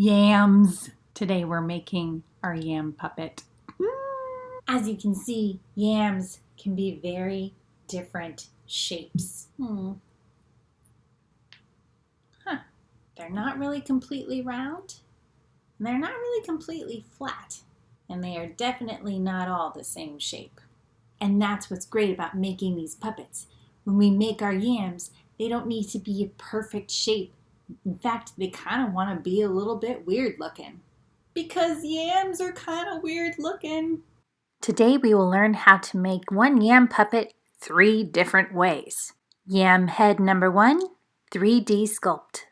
Yams! Today we're making our yam puppet. As you can see, yams can be very different shapes. They're not really completely round, and they're not really completely flat, and they are definitely not all the same shape. And that's what's great about making these puppets. When we make our yams, they don't need to be a perfect shape. In fact, they kind of want to be a little bit weird looking. Because yams are kind of weird looking. Today we will learn how to make one yam puppet 3 different ways. Yam head number 1, 3D sculpt.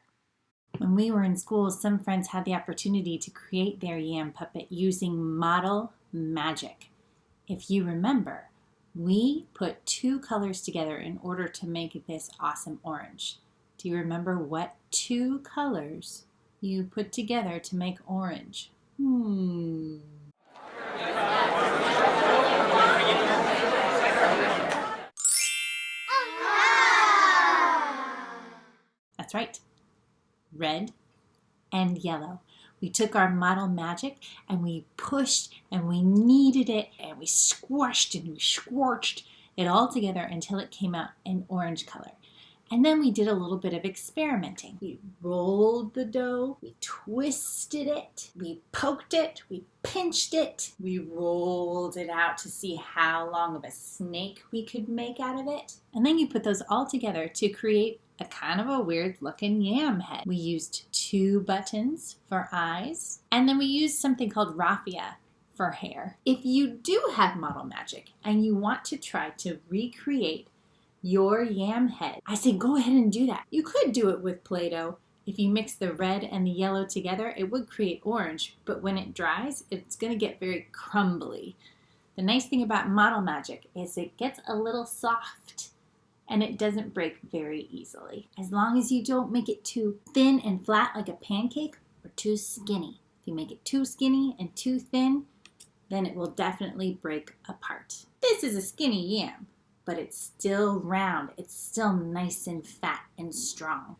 When we were in school, some friends had the opportunity to create their yam puppet using model magic. If you remember, we put 2 colors together in order to make this awesome orange. Do you remember what 2 colors you put together to make orange? That's right, red and yellow. We took our model magic and we pushed and we kneaded it and we squashed and we scorched it all together until it came out an orange color. And then we did a little bit of experimenting. We rolled the dough, we twisted it, we poked it, we pinched it, we rolled it out to see how long of a snake we could make out of it. And then you put those all together to create a kind of a weird looking yam head. We used 2 buttons for eyes, and then we used something called raffia for hair. If you do have model magic and you want to try to recreate your yam head, I say go ahead and do that. You could do it with Play-Doh. If you mix the red and the yellow together, it would create orange, but when it dries, it's going to get very crumbly. The nice thing about model magic is it gets a little soft and it doesn't break very easily. As long as you don't make it too thin and flat like a pancake or too skinny. If you make it too skinny and too thin, then it will definitely break apart. This is a skinny yam, but it's still round. It's still nice and fat and strong.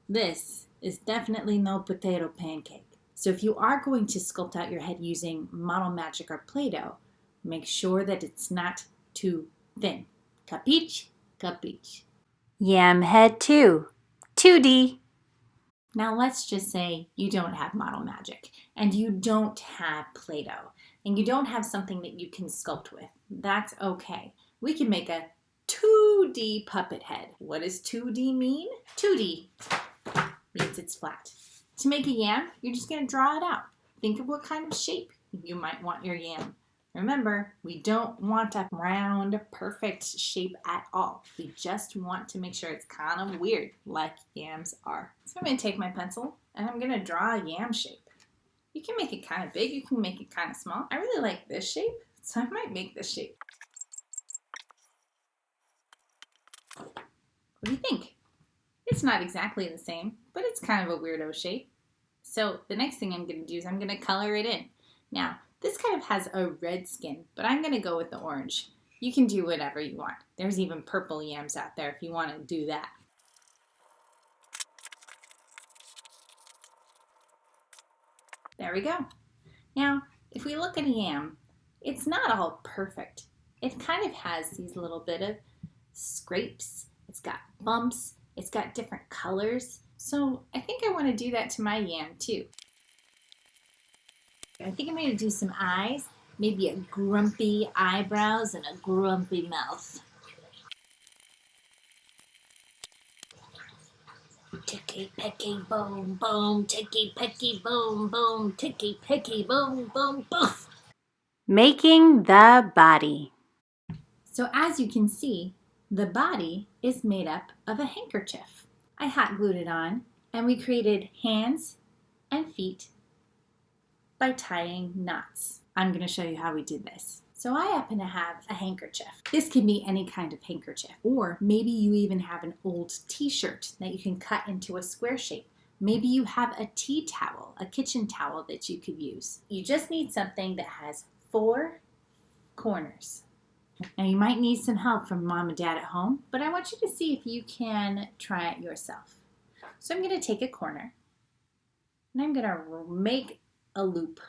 This is definitely no potato pancake. So if you are going to sculpt out your head using model magic or Play-Doh, make sure that it's not too thin. Capiche? Capiche. Yam head 2, 2D. Now let's just say you don't have model magic and you don't have Play-Doh and you don't have something that you can sculpt with. That's okay. We can make a 2D puppet head. What does 2D mean? 2D means it's flat. To make a yam, you're just going to draw it out. Think of what kind of shape you might want your yam. Remember, we don't want a round, perfect shape at all. We just want to make sure it's kind of weird, like yams are. So I'm going to take my pencil and I'm going to draw a yam shape. You can make it kind of big, you can make it kind of small. I really like this shape, so I might make this shape. What do you think? It's not exactly the same, but it's kind of a weirdo shape. So the next thing I'm going to do is I'm going to color it in. Now, this kind of has a red skin, but I'm going to go with the orange. You can do whatever you want. There's even purple yams out there if you want to do that. There we go. Now, if we look at a yam, it's not all perfect. It kind of has these little bit of scrapes. It's got bumps. It's got different colors. So I think I want to do that to my yam too. I think I'm going to do some eyes, maybe a grumpy eyebrows and a grumpy mouth. Tikki Pikki Boom Boom, Tikki Pikki Boom Boom, Tikki Pikki Boom Boom Boof. Making the body. So as you can see, the body is made up of a handkerchief. I hot glued it on and we created hands and feet by tying knots. I'm going to show you how we did this. So I happen to have a handkerchief. This can be any kind of handkerchief, or maybe you even have an old t-shirt that you can cut into a square shape. Maybe you have a tea towel, a kitchen towel that you could use. You just need something that has 4 corners. Now you might need some help from mom and dad at home, but I want you to see if you can try it yourself. So I'm going to take a corner And I'm gonna make a loop.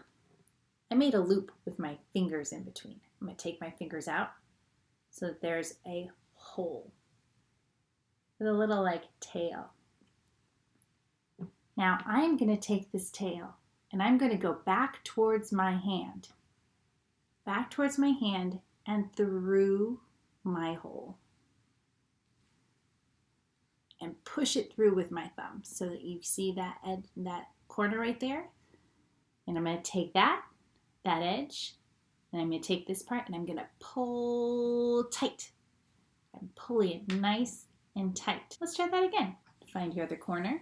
I made a loop with my fingers in between. I'm gonna take my fingers out so that there's a hole with a little like tail. Now I'm gonna take this tail and I'm gonna go back towards my hand and through my hole. And push it through with my thumb so that you see that corner right there. And I'm going to take that edge, and I'm going to take this part and I'm going to pull tight. I'm pulling it nice and tight. Let's try that again. Find your other corner.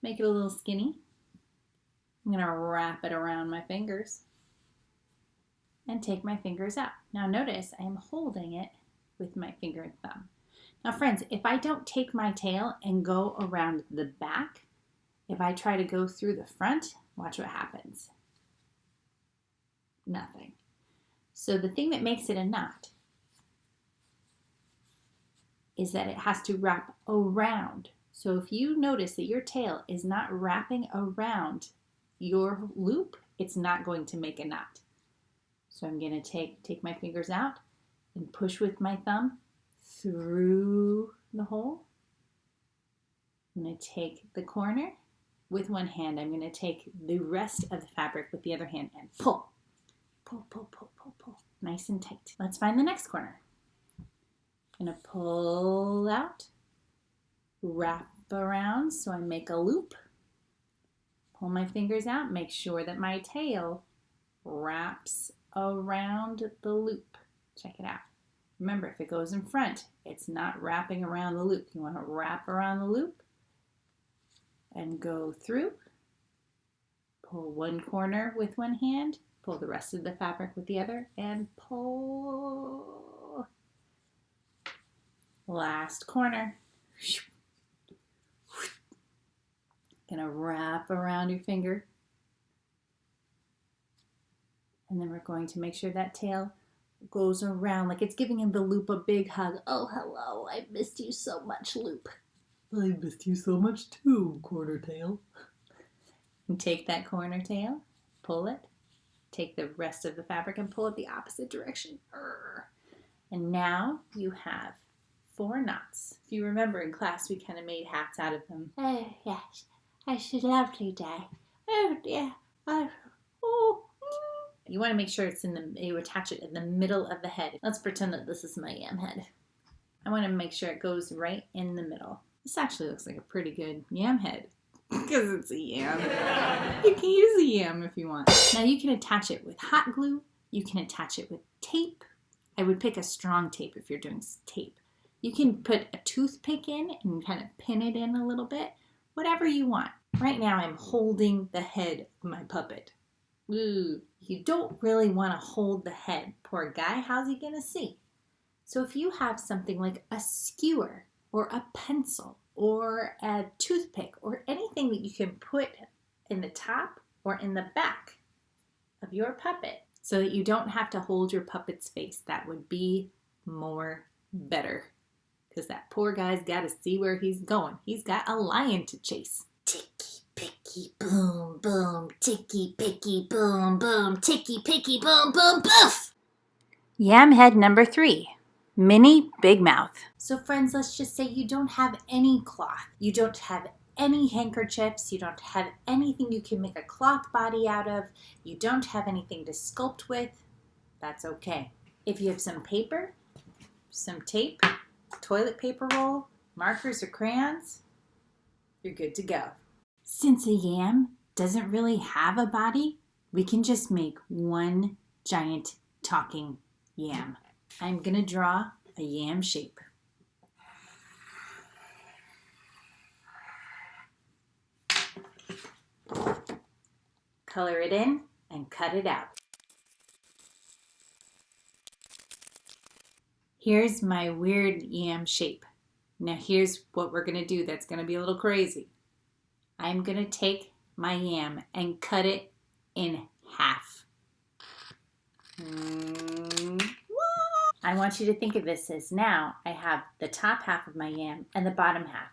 Make it a little skinny. I'm going to wrap it around my fingers and take my fingers out. Now notice I am holding it with my finger and thumb. Now friends, if I don't take my tail and go around the back, if I try to go through the front, watch what happens. Nothing. So the thing that makes it a knot is that it has to wrap around. So if you notice that your tail is not wrapping around your loop, it's not going to make a knot. So I'm going to take my fingers out and push with my thumb through the hole. I'm going to take the corner with one hand. I'm going to take the rest of the fabric with the other hand and pull. Pull, pull, pull, pull, pull. Nice and tight. Let's find the next corner. I'm going to pull out, wrap around so I make a loop. Pull my fingers out, make sure that my tail wraps around the loop. Check it out. Remember, if it goes in front, it's not wrapping around the loop. You want to wrap around the loop and go through. Pull one corner with one hand, pull the rest of the fabric with the other, and pull. Last corner. Gonna wrap around your finger. And then we're going to make sure that tail goes around like it's giving the loop a big hug. Oh, hello, I missed you so much, loop. I missed you so much too, corner tail. And take that corner tail, pull it, take the rest of the fabric and pull it the opposite direction. And now you have 4 knots. If you remember in class, we kind of made hats out of them. Oh, yes. It's a lovely day. Oh, dear. You want to make sure you attach it in the middle of the head. Let's pretend that this is my yam head. I want to make sure it goes right in the middle. This actually looks like a pretty good yam head because it's a yam. You can use a yam if you want. Now you can attach it with hot glue. You can attach it with tape. I would pick a strong tape if you're doing tape. You can put a toothpick in and kind of pin it in a little bit. Whatever you want. Right now I'm holding the head of my puppet. Ooh, you don't really want to hold the head. Poor guy, how's he going to see? So if you have something like a skewer or a pencil or a toothpick or anything that you can put in the top or in the back of your puppet so that you don't have to hold your puppet's face, that would be better. Because that poor guy's got to see where he's going. He's got a lion to chase. Tikki Pikki Boom Boom, Tikki Pikki Boom Boom, Tikki Pikki Boom Boom Boof! Yam head number 3. Mini Big Mouth. So friends, let's just say you don't have any cloth. You don't have any handkerchiefs. You don't have anything you can make a cloth body out of. You don't have anything to sculpt with. That's okay. If you have some paper, some tape, toilet paper roll, markers or crayons, you're good to go. Since a yam doesn't really have a body, we can just make one giant talking yam. I'm going to draw a yam shape. Color it in and cut it out. Here's my weird yam shape. Now here's what we're going to do that's going to be a little crazy. I'm going to take my yam and cut it in half. I want you to think of this as now I have the top half of my yam and the bottom half.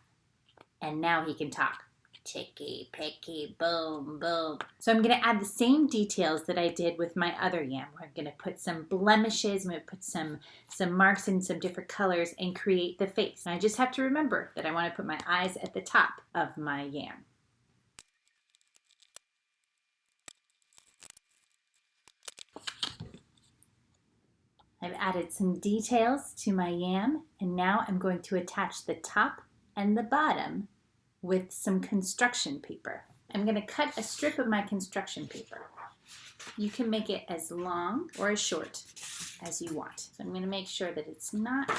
And now he can talk. Tikki Pikki Boom Boom. So I'm going to add the same details that I did with my other yam. We're going to put some blemishes, I'm going to put some marks in some different colors and create the face. And I just have to remember that I want to put my eyes at the top of my yam. I've added some details to my yam, and now I'm going to attach the top and the bottom with some construction paper. I'm going to cut a strip of my construction paper. You can make it as long or as short as you want. So I'm going to make sure that it's not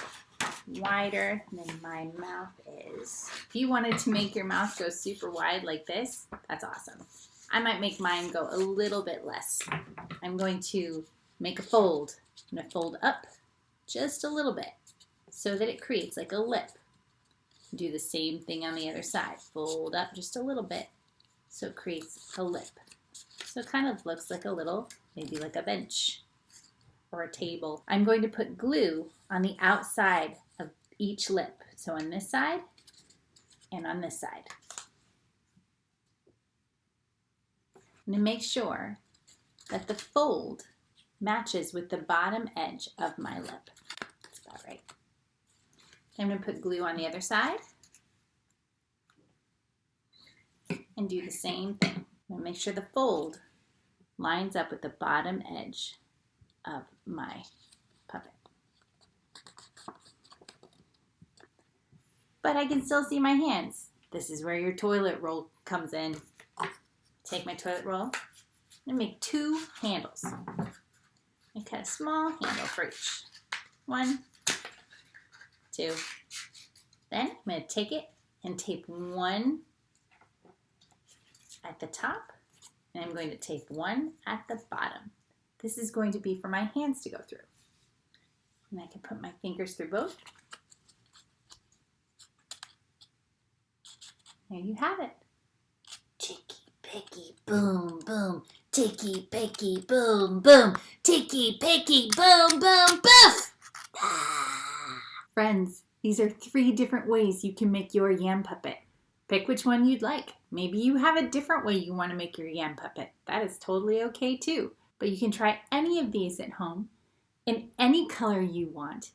wider than my mouth is. If you wanted to make your mouth go super wide like this, that's awesome. I might make mine go a little bit less. I'm going to make a fold. I'm going to fold up just a little bit so that it creates like a lip. Do the same thing on the other side. Fold up just a little bit so it creates a lip. So it kind of looks like a little, maybe like a bench or a table. I'm going to put glue on the outside of each lip. So on this side and on this side. I'm going to make sure that the fold matches with the bottom edge of my lip. That's about right. I'm going to put glue on the other side and do the same thing. I'm going to make sure the fold lines up with the bottom edge of my puppet. But I can still see my hands. This is where your toilet roll comes in. Take my toilet roll and make 2 handles. And cut a small handle for each. 1, 2. Then I'm going to take it and tape one at the top, and I'm going to tape one at the bottom. This is going to be for my hands to go through. And I can put my fingers through both. There you have it. Tikki Pikki Boom Boom. Tikki Pikki Boom Boom. Tikki Pikki Boom Boom Boof! Friends, these are 3 different ways you can make your yam puppet. Pick which one you'd like. Maybe you have a different way you want to make your yam puppet. That is totally okay too. But you can try any of these at home in any color you want.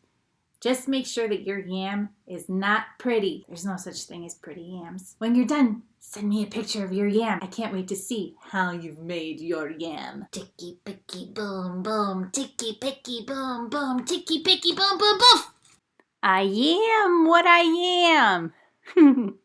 Just make sure that your yam is not pretty. There's no such thing as pretty yams. When you're done, send me a picture of your yam. I can't wait to see how you've made your yam. Tikki Pikki Boom Boom. Tikki Pikki Boom Boom. Tikki Pikki Boom Boom Boof! I am what I am.